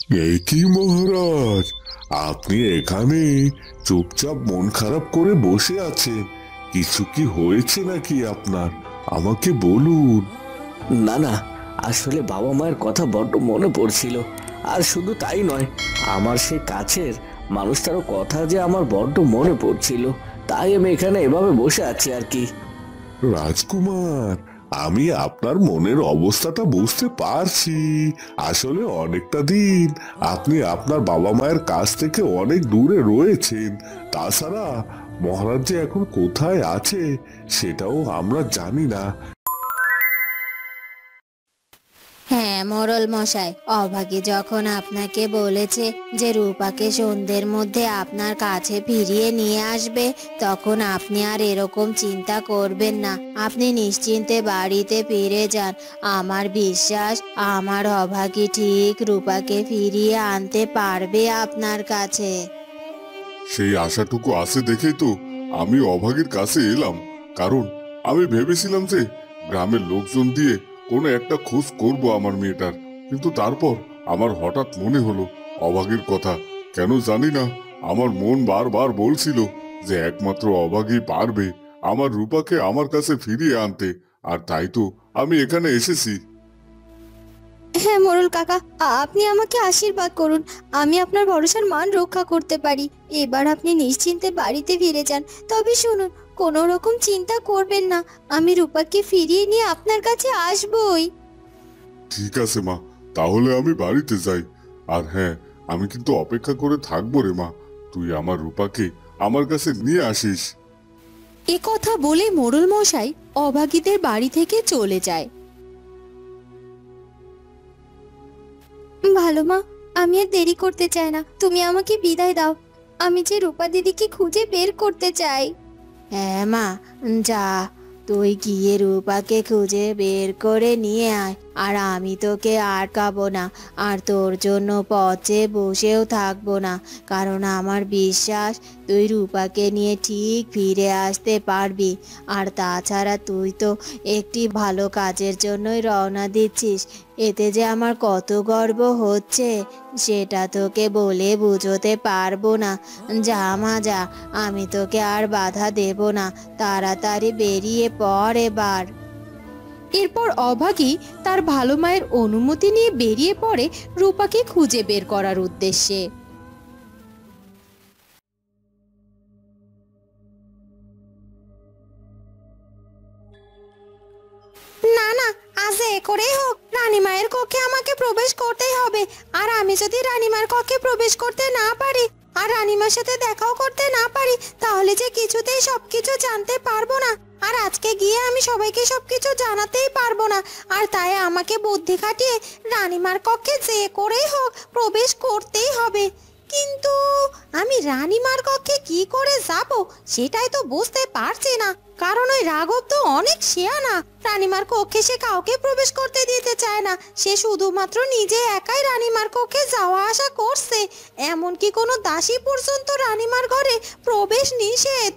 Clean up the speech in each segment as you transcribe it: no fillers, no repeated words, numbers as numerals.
এই কি মহারাজ, আপনি এখানে চুপচাপ মন খারাপ করে বসে আছেন? কিছু কি হয়েছে নাকি আপনার? আমাকে বলুন। না না, আসলে বাবা মায়ের কথা বড্ড মনে পড়ছিল। আর শুধু তাই নয়, আমার সে কাছের মানুষটারও কথা যে আমার বড্ড মনে পড়ছিল। তাই আমি এখানে এভাবে বসে আছি আর কি। রাজকুমার, আমি আপনার মনের অবস্থাটা বুঝতে পারছি। আসলে অনেকটা দিন আপনি আপনার বাবা মায়ের কাছ থেকে অনেক দূরে রয়েছেন। তাছাড়া মহারাজ যে এখন কোথায় আছে সেটাও আমরা জানি না। হ্যাঁ মোড়ল মশাই, অভাগী যখন আপনাকে বলেছে যে রূপাকে সন্ধ্যের মধ্যে আপনার কাছে ফিরিয়ে নিয়ে আসবে, তখন আপনি আর এরকম চিন্তা করবেন না। আপনি নিশ্চিন্তে বাড়িতে ফিরে যান। আমার বিশ্বাস আমার অভাগী ঠিক রূপাকে ফিরিয়ে আনতে পারবে আপনার কাছে। সেই আশাটুকু আছে দেখেই তো আমি অভাগীর কাছে এলাম। কারণ আমি ভেবেছিলাম যে গ্রামের লোকজন দিয়ে কোনো একটা খোঁজ করব আমার মেয়েটার। কিন্তু তারপর আমার হঠাৎ মনে হলো অভাগীর কথা। কেন জানি না, আমার মন বারবার বলছিল যে একমাত্র অভাগী পারবে আমার রূপাকে আমার কাছে ফিরিয়ে আনতে। আর তাই তো আমি এখানে এসেছি। হ্যাঁ মোড়ল কাকা, আপনি আমাকে আশীর্বাদ করুন, আমি আপনার ভরসার মান রক্ষা করতে পারি। এবার আপনি নিশ্চিন্তে বাড়িতে ফিরে যান। তবে শুনুন, কোনো রকম চিন্তা করবেন না, আমি রূপাকে ফিরিয়ে নিয়ে আপনার কাছে আসবই। ঠিক আছে মা, তাহলে আমি বাড়িতে যাই। আর হ্যাঁ, আমি কিন্তু অপেক্ষা করে থাকবো রে মা। তুই আমার রূপাকে আমার কাছে নিয়ে আসিস। এ কথা বলে মোড়ল মশাই অভাগীদের বাড়ি থেকে চলে যায়। ভালো মা, আমি আর দেরি করতে চাই না, তুমি আমাকে বিদায় দাও। আমি যে রূপা দিদিকে খুঁজে বের করতে চাই। হ্যাঁ মা, যা, তুই গিয়ে রূপাকে খুঁজে বের করে নিয়ে আয়। আর আমি তোকে আটকাবো না, আর তোর জন্য পথে বসেও থাকবো না। কারণ আমার বিশ্বাস তুই রূপাকে নিয়ে ঠিক ফিরে আসতে পারবি। আর তাছাড়া তুই তো একটি ভালো কাজের জন্যই রওনা দিচ্ছিস। এতে যে আমার কত গর্ব হচ্ছে সেটা তোকে বলে বুঝোতে পারবো না। যা মা যা, আমি তোকে আর বাধা দেব না। তাড়াতাড়ি বেরিয়ে পড় এবার। এরপর অভাগী তার ভালো মায়ের অনুমতি নিয়ে বেরিয়ে পড়ে রূপাকে খুঁজে বের করার উদ্দেশ্যে। না না, আজ এ করেই হোক রানীমায়ের কক্ষে আমাকে প্রবেশ করতেই হবে। আর আমি যদি রানীমার কক্ষে প্রবেশ করতে না পারি আর রানীমার সাথে দেখাও করতে না পারি, তাহলে যে কিছুতেই সবকিছু জানতে পারবো না। আর আজকে গিয়ে আমি সবাইকে সবকিছু জানাতেই পারবো না। আর তাই আমাকে বুদ্ধি খাটিয়ে রানীমার কক্ষে যে করেই হোক প্রবেশ করতেই হবে। কিন্তু আমি রানীমার কক্ষে কি করে যাব সেটাই তো বুঝতে পারছি না। কারণ ওই রাঘব তো অনেক শেয়ানা। রানীমার কক্ষে সে কাউকে প্রবেশ করতে দিতে চায় না। সে শুধুমাত্র নিজে একাই রানীমার কক্ষে যাওয়া আসা করছে। এমনকি কোনো দাসী পর্যন্ত রানীমার ঘরে প্রবেশ নিষেধ।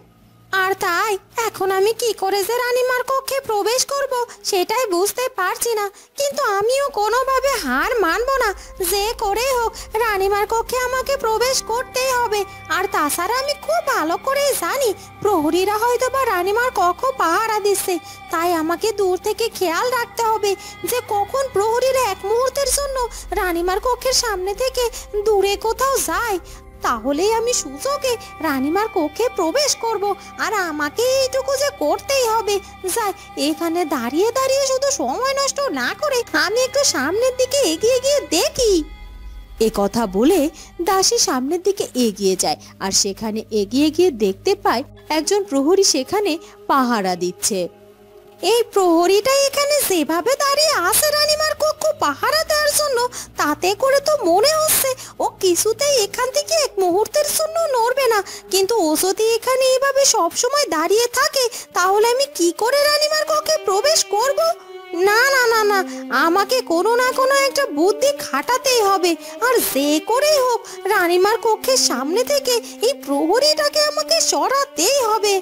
আর তাই এখন আমি কি করে যে রানীমার কক্ষে প্রবেশ করব সেটাই বুঝতে পারছি না। কিন্তু আমিও কোনোভাবে হার মানব না। যে করে হোক রানীমার কক্ষে আমাকে প্রবেশ করতেই হবে। আর তাছাড়া আমি খুব ভালো করেই জানি প্রহরীরা হয়তো বা রানীমার কক্ষ পাহারা দিচ্ছে। তাই আমাকে দূর থেকে খেয়াল রাখতে হবে যে কখন প্রহরীরা এক মুহূর্তের জন্য রানীমার কক্ষের সামনে থেকে দূরে কোথাও যায়। তাহলেই আমি সুযোগে রানীমার কক্ষে প্রবেশ করব। আর আমাকে এইটুকু যে করতেই হবে। যাই, এখানে দাঁড়িয়ে দাঁড়িয়ে শুধু সময় নষ্ট না করে আমি একটু সামনের দিকে এগিয়ে গিয়ে দেখি। এ কথা বলে দাসী সামনের দিকে এগিয়ে যায়। আর সেখানে এগিয়ে গিয়ে দেখতে পায় একজন প্রহরী সেখানে পাহারা দিচ্ছে। এই প্রহরীটা এখানে যেভাবে দাঁড়িয়ে আছে রানীমার কক্ষ পাহারা দেওয়ার জন্য, তাতে করে তো মনে হচ্ছে ও কিছুতেই এখান থেকে এক মুহূর্তের জন্য নড়বে না। কিন্তু ও যদি এখানে এইভাবে সব সময় দাঁড়িয়ে থাকে, তাহলে আমি কি করে রানীমার কক্ষে প্রবেশ করব? না না না না, আমাকে কোনো না কোনো একটা বুদ্ধি খাটাতেই হবে। আর যে করেই হোক রানীমার কক্ষের সামনে থেকে এই প্রহরীটাকে আমাকে সরাতেই হবে।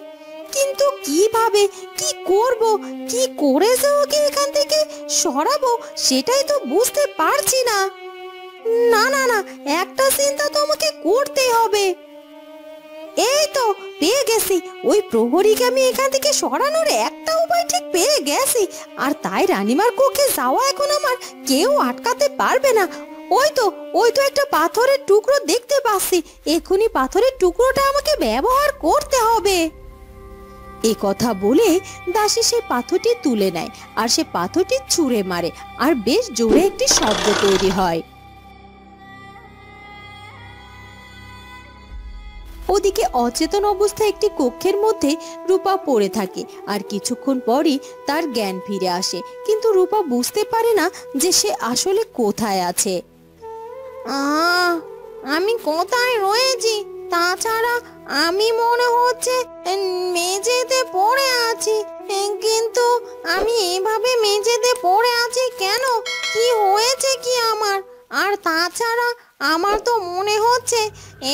কিন্তু কিভাবে, কি করব, কি করে যে ওকে এখান থেকে সরাবো সেটাই তো বুঝতে পারছি না। না না না, একটা চিন্তা তোমাকে করতেই হবে। এই তো পেয়ে গেছি, ওই প্রহরীকে আমি এখান থেকে সরানোর একটা উপায় ঠিক পেয়ে গেছি। আর তাই রানীমার কক্ষে যাওয়া এখন আমার কেউ আটকাতে পারবে না। ওই তো একটা পাথরের টুকরো দেখতে পাচ্ছি, এক্ষুনি পাথরের টুকরোটা আমাকে ব্যবহার করতে হবে। এ কথা বলে দাসী সেই পাথরটি তুলে নেয় আর সে পাথরটি ছুঁড়ে মারে আর বেশ জোরে একটি শব্দ তৈরি হয়। ওদিকে অচেতন অবস্থায় একটি কক্ষের মধ্যে রূপা পড়ে থাকে আর কিছুক্ষণ পরই তার জ্ঞান ফিরে আসে, কিন্তু রূপা বুঝতে পারে না যে সে আসলে কোথায় আছে। আমি কোথায় রয়েছি? তাছাড়া আমি মনে হচ্ছে মেঝেতে পড়ে আছি, কিন্তু আমি এভাবে মেঝেতে পড়ে আছি কেন? কি হয়েছে কি আমার? আর তাছাড়া আমার তো মনে হচ্ছে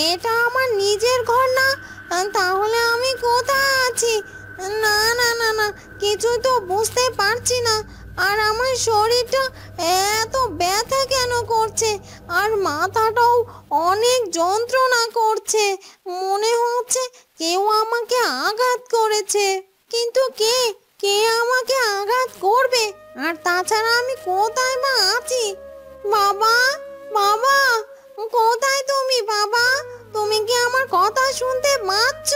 এটা আমার নিজের ঘর না, তাহলে আমি কোথায় আছি? না না না না, কিছুই তো বুঝতে পারছি না। আর আমার শরীরটা এত ব্যথা কেন করছে? আর মাথাটাও অনেক যন্ত্রণা করছে, মনে হচ্ছে কেউ আমাকে আঘাত করেছে। কিন্তু কে কে আমাকে আঘাত করবে? আর তাছাড়া আমি কোথায় বা আছি? বাবা, বাবা, কোথায় তুমি? বাবা, তুমি কি আমার কথা শুনতে পাচ্ছ?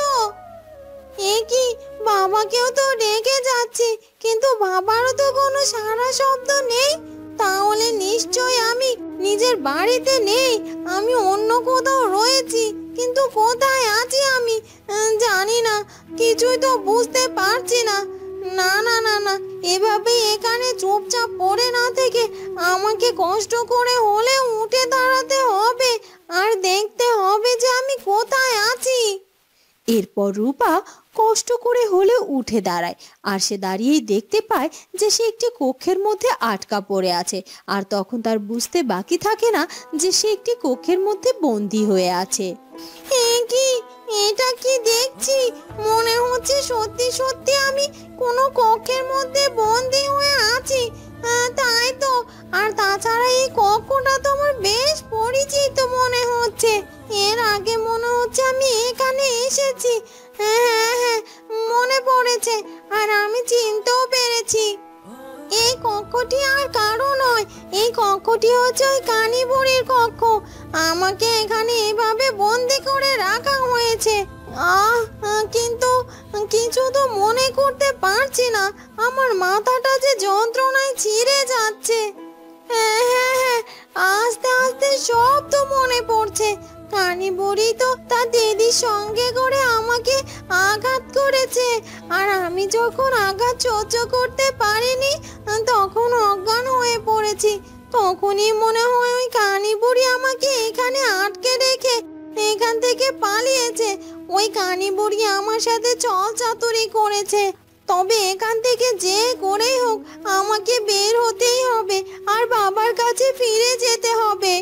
এ কি, বাবাকেও তো ডেকে যাচ্ছি, কিন্তু বাবারও তো কোনো সাড়া শব্দ নেই। তাহলে নিশ্চয় আমি নিজের বাড়িতে নেই, আমি অন্য কোথাও রয়েছি। কিন্তু কোথায় আছি আমি জানি না, কিছুই তো বুঝতে পারছি না। না না না না, এভাবে এখানে চুপচাপ পড়ে না থেকে আমাকে কষ্ট করে হলেও উঠে দাঁড়াতে হবে আর দেখতে হবে যে আমি কোথায় আছি। এরপর রূপা কষ্ট করে হলেও উঠে দাঁড়ায় আর সে দাঁড়িয়েই দেখতে পায় যে সে একটি কক্ষের মধ্যে আটকা পড়ে আছে। আর তখন তার বুঝতে বাকি থাকে না যে সে একটি কক্ষের মধ্যে বন্দী হয়ে আছে। কি, এটা কি দেখছি? মনে হচ্ছে সত্যি সত্যি আমি কোনো কক্ষের মধ্যে বন্দী হয়ে আছি। তাই তো। আর তাছাড়া এই কক্ষটা তো আমার বেশ পরিচিত মনে হচ্ছে, এর আগে মনে হচ্ছে আমি এখানে এসেছি। হ্যাঁ হ্যাঁ, মনে পড়েছে, আর আমি চিনতেও পেরেছি। এই কক্ষটি আর কারো নয়, এই কক্ষটি হচ্ছে ওই কানি বুড়ির কক্ষ। আমাকে এখানে এভাবে বন্দি করে রাখা হয়েছে। কিন্তু কিছু তো মনে করতে পারছি না, আমার মাথাটা যে যন্ত্রণায় ছিঁড়ে যাচ্ছে। হ্যাঁ হ্যাঁ হ্যাঁ, আস্তে আস্তে সব তো মনে পড়ছে। কানি বুড়ি তো তার দিদির সঙ্গে করে আমাকে আঘাত করেছে, আর আমি যখন আঘাত সহ্য করতে পারিনি তখন অজ্ঞান হয়ে পড়েছি। তখনই মনে হয় ওই কানি বুড়ি আমাকে এখানে আটকে রেখে এখান থেকে পালিয়েছে। ওই কানি বুড়ি আমার সাথে ছল চাতুরি করেছে। তবে এখান থেকে যে করেই হোক আমাকে বের হতেই হবে আর বাবার কাছে ফিরে যেতে হবে।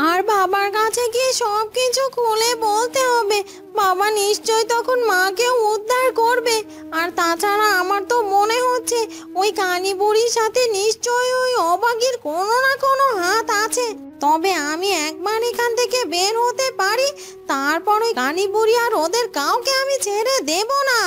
আর বাবার কাছে গিয়ে সব কিছু খুলে বলতে হবে। বাবা নিশ্চয় তখন মাকেও উদ্ধার করবে। আর তাছাড়া আমার তো মনে হচ্ছে ওই কানি বুড়ির সাথে নিশ্চয় ওই অবাগীর কোনো না কোনো হাত আছে। তবে আমি একবার এখান থেকে বের হতে পারি, তারপর ওই কানি বুড়ি আর ওদের কাউকে আমি ছেড়ে দেব না।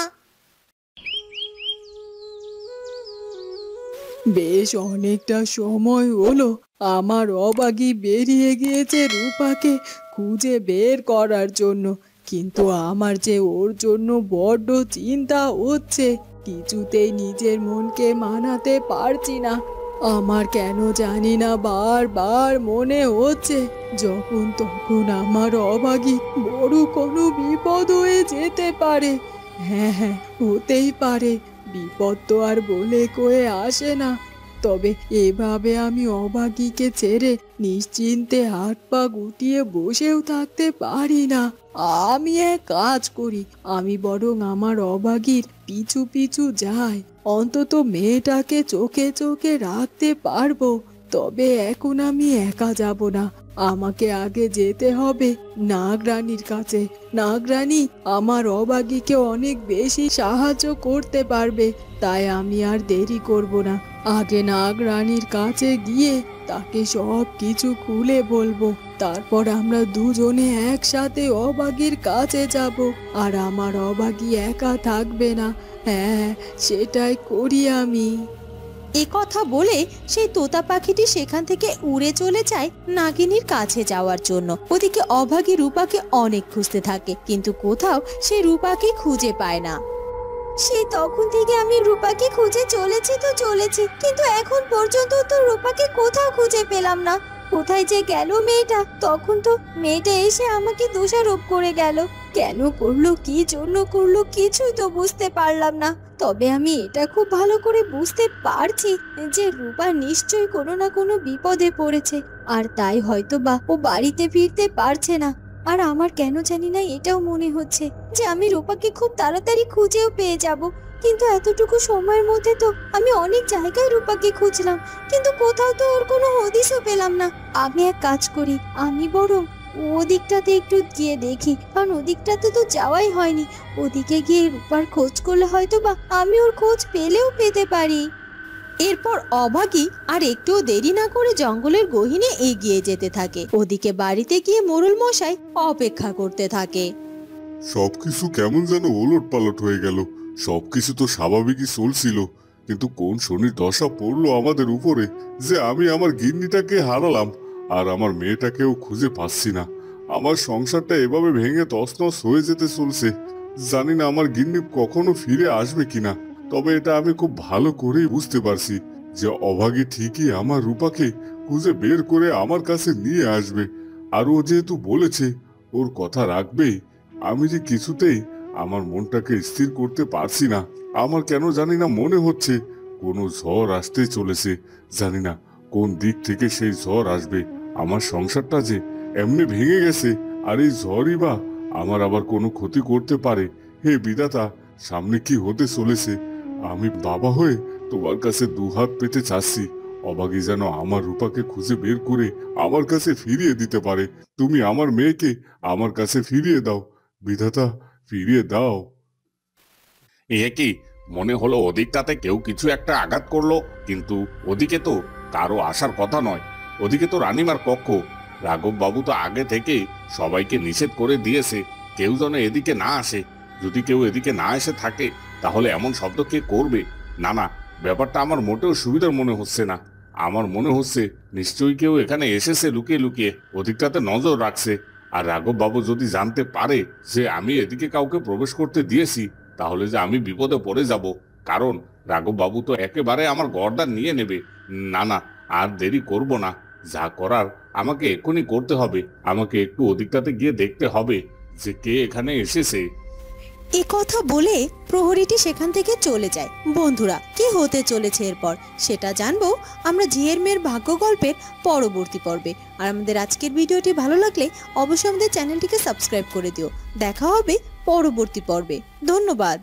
বেশ অনেকটা সময় হলো, আমার অবাগী বেরিয়ে গিয়েছে রূপাকে খুঁজে বের করার জন্য, কিন্তু আমার যে ওর জন্য বড্ড চিন্তা হচ্ছে, কিছুতেই নিজের মনকে মানাতে পারছি না। আমার কেন জানি না বারবার মনে হচ্ছে যখন তখন আমার অবাগী বড় কোনো বিপদ হয়ে যেতে পারে। হ্যাঁ হ্যাঁ, হতেই পারে, বিপদ তো আর বলে কয়ে আসে না। তবে এভাবে আমি অবাগীকে ছেড়ে নিশ্চিন্তে হাত পা গুটিয়ে বসেও থাকতে পারি না। আমি এক কাজ করি, আমি বরং আমার অবাগীর পিছু পিছু যাই, অন্তত মেয়েটাকে চোখে চোখে রাখতে পারবো। তবে এখন আমি একা যাব না, আমাকে আগে যেতে হবে নাগরানীর কাছে। নাগরানী আমার অবাগীকে অনেক বেশি সাহায্য করতে পারবে, তাই আমি আর দেরি করব না। আগে নাগরানীর কাছে গিয়ে তাকে সব কিছু খুলে বলবো। তারপর আমরা দুজনে একসাথে অবাগীর কাছে যাব, আর আমার অবাগী একা থাকবে না। হ্যাঁ, সেটাই করি আমি। এ কথা বলে সেই তোতা পাখিটি সেখান থেকে উড়ে চলে যায় নাগিনীর কাছে যাওয়ার জন্য। ওদিকে অভাগী রূপাকে অনেক খুঁজতে থাকে, কিন্তু কোথাও সে রূপাকে খুঁজে পায় না। সেই তখন থেকে আমি রূপাকে খুঁজে চলেছি, কিন্তু এখন পর্যন্ত তো রূপাকে কোথাও খুঁজে পেলাম না। কোথায় যে গেল মেয়েটা? তখন তো মেয়েটা এসে আমাকে দোষারোপ করে গেল। কেন করলো, কি জন্য করলো, কিছুই তো বুঝতে পারলাম না। তবে আমি এটা খুব ভালো করে বুঝতে পারছি যে রূপা নিশ্চয়ই কোনো না কোনো বিপদে পড়েছে, আর তাই হয়তো বা ও বাড়িতে ফিরতে পারছে না। আর আমার কেন জানি না এটাও মনে হচ্ছে যে আমি রূপাকে খুব তাড়াতাড়ি খুঁজেও পেয়ে যাব। কিন্তু এতটুকু সময়ের মধ্যে তো আমি অনেক জায়গায় রূপাকে খুঁজলাম, কিন্তু কোথাও তো ওর কোনো হদিশও পেলাম না। আমি এক কাজ করি, আমি বরং ওদিকটাতে একটু গিয়ে দেখি, কারণ ওদিকটাতে তো যাওয়াই হয়নি। ওদিকে গিয়ে রূপার খোঁজ করলে হয়তো বা আমি ওর খোঁজ পেলেও পেতে পারি। এরপর অভাগী আর একটুও দেরি না করে জঙ্গলের গহীনে এগিয়ে যেতে থাকে। ওদিকে বাড়িতে গিয়ে মোড়ল মশাই অপেক্ষা করতে থাকে। সবকিছু কেমন যেন ওলট পালট হয়ে গেল। সবকিছু তো স্বাভাবিকই চলছিল, কিন্তু কোন শনির দশা পড়লো আমাদের উপরে যে আমি আমার গিন্নিটাকে হারালাম, আর আমার মেয়েটাকেও খুঁজে পাচ্ছি না। আমার সংসারটা এভাবে ভেঙে তছনছ হয়ে যেতে চলছে। জানি না আমার গিন্নি কখনো ফিরে আসবে কিনা। তবে এটা আমি খুব ভালো করেই বুঝতে পারছি যে অভাগী ঠিকই আমার রূপাকে খুঁজে বের করে আমার কাছে নিয়ে আসবে। আর ও যেহেতু বলেছে ওর কথা রাখবেই, আমি যে কিছুতেই আমার মনটাকে স্থির করতে পারছি না। আমার কেন জানি না মনে হচ্ছে কোনো ঝড় আসতে চলেছে। জানি না কোন দিক থেকে সেই ঝড় আসবে। আমার সংসারটা যে এমনি ভেঙে গেছে, আর এই ঝড়ই বা আমার আবার কোনো ক্ষতি করতে পারে। হে বিধাতা, সামনে কি হতে চলেছে? আমি বাবা হয়ে তোমার কাছে দুহাত পেতে চাচ্ছি, অভাগী যেন আমার রূপাকে খুঁজে বের করে আমার কাছে ফিরিয়ে দিতে পারে। তুমি আমার মেয়েকে আমার কাছে ফিরিয়ে দাও বিধাতা, ফিরিয়ে দাও। এ কি, মনে হলো ওদিকটাতে কেউ কিছু একটা আঘাত করলো, কিন্তু ওদিকে তো কারো আসার কথা নয়। ওদিকে তো রানীমার কক্ষ। রাঘব বাবু তো আগে থেকেই সবাইকে নিষেধ করে দিয়েছে কেউ যেন এদিকে না আসে। যদি কেউ এদিকে না এসে থাকে তাহলে এমন শব্দ কে করবে? না না, ব্যাপারটা আমার মোটেও সুবিধার মনে হচ্ছে না। আমার মনে হচ্ছে নিশ্চয়ই কেউ এখানে এসেছে লুকিয়ে লুকিয়ে, ওদিকটাতে নজর রাখছে। আর রাঘব বাবু যদি জানতে পারে যে আমি এদিকে কাউকে প্রবেশ করতে দিয়েছি, তাহলে যে আমি বিপদে পড়ে যাব। কারণ রাঘব বাবু তো একেবারে আমার গর্দান নিয়ে নেবে। না না, আর দেরি করব না। যা করার আমাকে এক্ষুনি করতে হবে। আমাকে একটু ওদিকটাতে গিয়ে দেখতে হবে যে কে এখানে এসেছে। এ কথা বলে প্রহরীটি সেখান থেকে চলে যায়। বন্ধুরা, কি হতে চলেছে এরপর সেটা জানবো আমরা ঝিয়ের মেয়ের ভাগ্য গল্পের পরবর্তী পর্বে। আর আমাদের আজকের ভিডিওটি ভালো লাগলে অবশ্যই আমাদের চ্যানেলটিকে সাবস্ক্রাইব করে দিও। দেখা হবে পরবর্তী পর্বে। ধন্যবাদ।